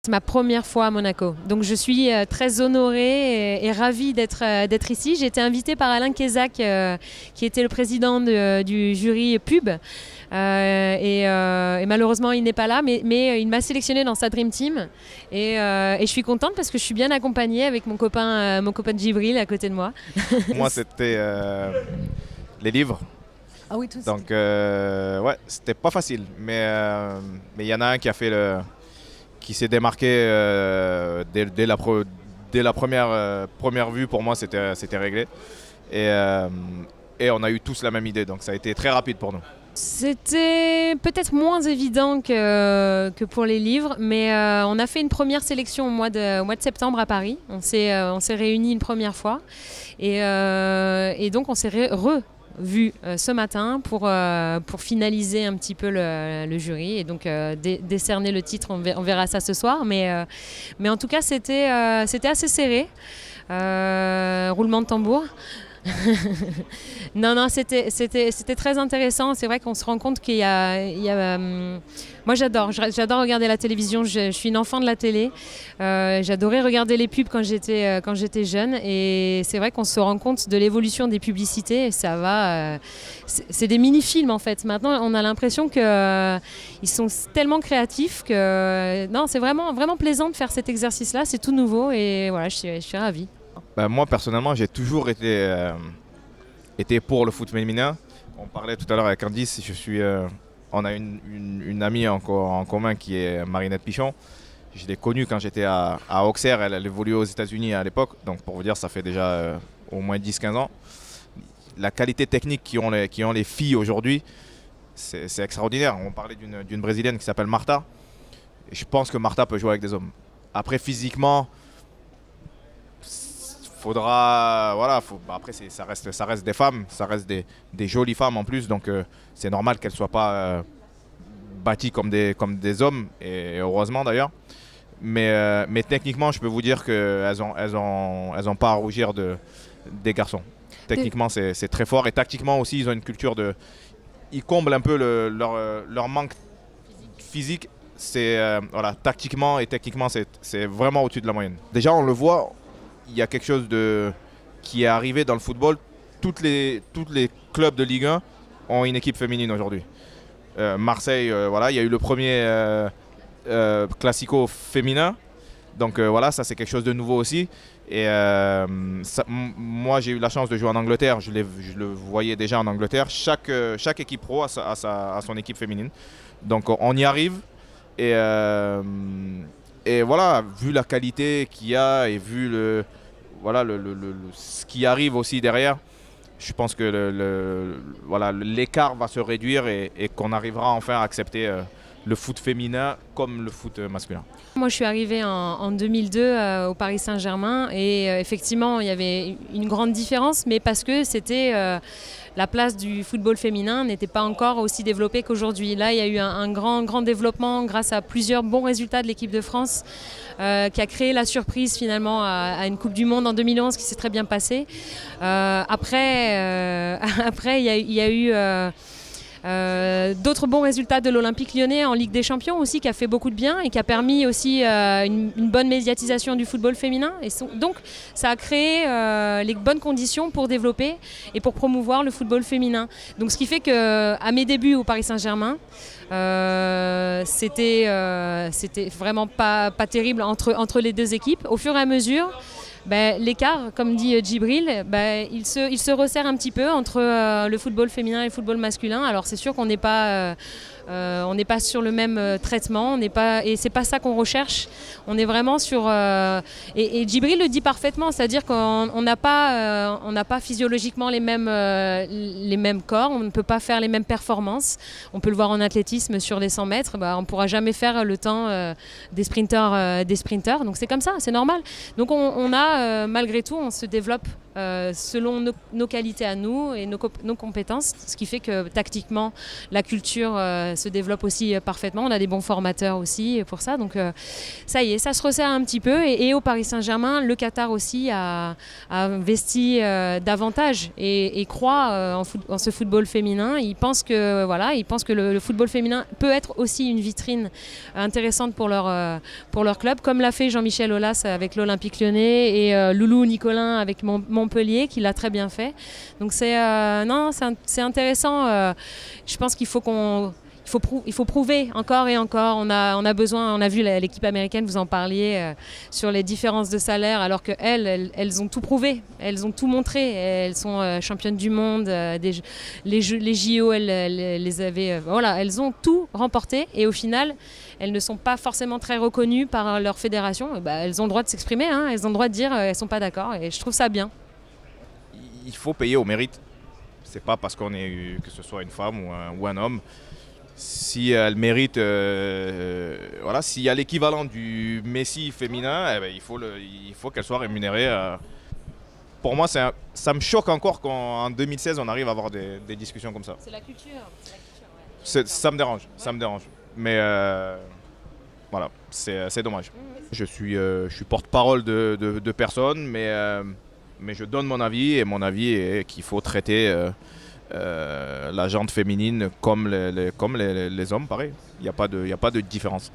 C'est ma première fois à Monaco, donc je suis très honorée et ravie d'être ici. J'ai été invitée par Alain Kézac, qui était le président du jury pub, et malheureusement il n'est pas là, mais il m'a sélectionnée dans sa Dream Team, et je suis contente parce que je suis bien accompagnée avec mon copain Djibril à côté de moi. Moi, c'était les livres. Ah oui, tout ça. Donc, ouais, c'était pas facile. Mais il y en a un qui s'est démarqué dès la première vue. Pour moi, c'était réglé. Et on a eu tous la même idée. Donc, ça a été très rapide pour nous. C'était peut-être moins évident que pour les livres, mais on a fait une première sélection au mois de septembre à Paris. On s'est réunis une première fois et donc on s'est revu ce matin pour finaliser un petit peu le jury et donc décerner le titre. On verra ça ce soir, mais en tout cas c'était assez serré. Roulement de tambour. Non, c'était très intéressant. C'est vrai qu'on se rend compte qu'il y a moi j'adore regarder la télévision. Je suis une enfant de la télé. J'adorais regarder les pubs quand j'étais jeune, et c'est vrai qu'on se rend compte de l'évolution des publicités. Et ça va, c'est des mini-films en fait. Maintenant, on a l'impression que ils sont tellement créatifs que non, c'est vraiment plaisant de faire cet exercice-là. C'est tout nouveau et voilà, je suis ravie. Ben, moi, personnellement, j'ai toujours été pour le foot féminin. On parlait tout à l'heure avec Candice. On a une amie en commun qui est Marinette Pichon. Je l'ai connue quand j'étais à Auxerre. Elle évoluait aux États-Unis à l'époque. Donc, pour vous dire, ça fait déjà au moins 10-15 ans. La qualité technique qui ont les filles aujourd'hui, c'est extraordinaire. On parlait d'une Brésilienne qui s'appelle Marta. Et je pense que Marta peut jouer avec des hommes. Après, physiquement, faudra, voilà, après ça reste des femmes, ça reste des jolies femmes en plus, donc c'est normal qu'elles ne soient pas bâties comme des hommes, et heureusement d'ailleurs. Mais techniquement, je peux vous dire qu'elles ont pas à rougir des garçons. Techniquement, c'est très fort, et tactiquement aussi, ils ont une culture ils comblent un peu leur manque physique. Voilà, tactiquement et techniquement, c'est vraiment au-dessus de la moyenne. Déjà, on le voit. Il y a quelque chose qui est arrivé dans le football. Tous les clubs de Ligue 1 ont une équipe féminine aujourd'hui. Marseille, voilà, il y a eu le premier classico féminin. Donc voilà, ça c'est quelque chose de nouveau aussi. Et moi j'ai eu la chance de jouer en Angleterre. Je le voyais déjà en Angleterre. Chaque équipe pro a son équipe féminine. Donc on y arrive. Et voilà, vu la qualité qu'il y a et vu ce qui arrive aussi derrière, je pense que l'écart va se réduire et qu'on arrivera enfin à accepter le foot féminin comme le foot masculin. Moi, je suis arrivée en 2002 au Paris Saint-Germain et effectivement, il y avait une grande différence, mais parce que la place du football féminin n'était pas encore aussi développée qu'aujourd'hui. Là, il y a eu un grand développement grâce à plusieurs bons résultats de l'équipe de France qui a créé la surprise finalement à une Coupe du Monde en 2011 qui s'est très bien passée. Après, il y a eu d'autres bons résultats de l'Olympique Lyonnais en Ligue des Champions aussi, qui a fait beaucoup de bien et qui a permis aussi une bonne médiatisation du football féminin. Et donc ça a créé les bonnes conditions pour développer et pour promouvoir le football féminin. Donc ce qui fait qu'à mes débuts au Paris Saint-Germain, c'était vraiment pas terrible entre les deux équipes. Au fur et à mesure, l'écart, comme dit Djibril, il se resserre un petit peu entre le football féminin et le football masculin. Alors c'est sûr qu'on n'est pas sur le même traitement, et c'est pas ça qu'on recherche. On est vraiment sur et Djibril le dit parfaitement, c'est-à-dire qu'on n'a pas physiologiquement les mêmes corps, on ne peut pas faire les mêmes performances. On peut le voir en athlétisme sur les 100 mètres, on ne pourra jamais faire le temps des sprinteurs, donc c'est comme ça, c'est normal. Donc malgré tout, on se développe selon nos qualités à nous et nos compétences, ce qui fait que tactiquement, la culture se développe aussi parfaitement. On a des bons formateurs aussi pour ça. Donc ça y est, ça se resserre un petit peu. Et au Paris Saint-Germain, le Qatar aussi a investi davantage et croit en ce football féminin. Il pense que, le football féminin peut être aussi une vitrine intéressante pour leur club, comme l'a fait Jean-Michel Aulas avec l'Olympique Lyonnais et Loulou Nicolin avec Montpellier, qui l'a très bien fait. Donc c'est intéressant. Je pense qu'il faut il faut prouver encore et encore. On a besoin, on a vu l'équipe américaine, vous en parliez, sur les différences de salaire, alors qu'elles ont tout prouvé, elles ont tout montré. Elles sont championnes du monde, les JO, elles les avaient. Voilà, elles ont tout remporté et au final, elles ne sont pas forcément très reconnues par leur fédération. Elles ont le droit de s'exprimer, hein, elles ont le droit de dire qu'elles ne sont pas d'accord et je trouve ça bien. Il faut payer au mérite. C'est pas parce qu'on est, que ce soit une femme ou un homme. Si elle mérite, voilà, s'il y a l'équivalent du Messi féminin, il faut qu'elle soit rémunérée. Pour moi, ça me choque encore qu'en 2016, on arrive à avoir des discussions comme ça. C'est la culture. Ça me dérange, ça me dérange. Mais voilà, c'est dommage. Je suis porte-parole de personne, mais je donne mon avis, et mon avis est qu'il faut traiter la gente féminine comme les hommes, pareil. Il n'y a pas de différence.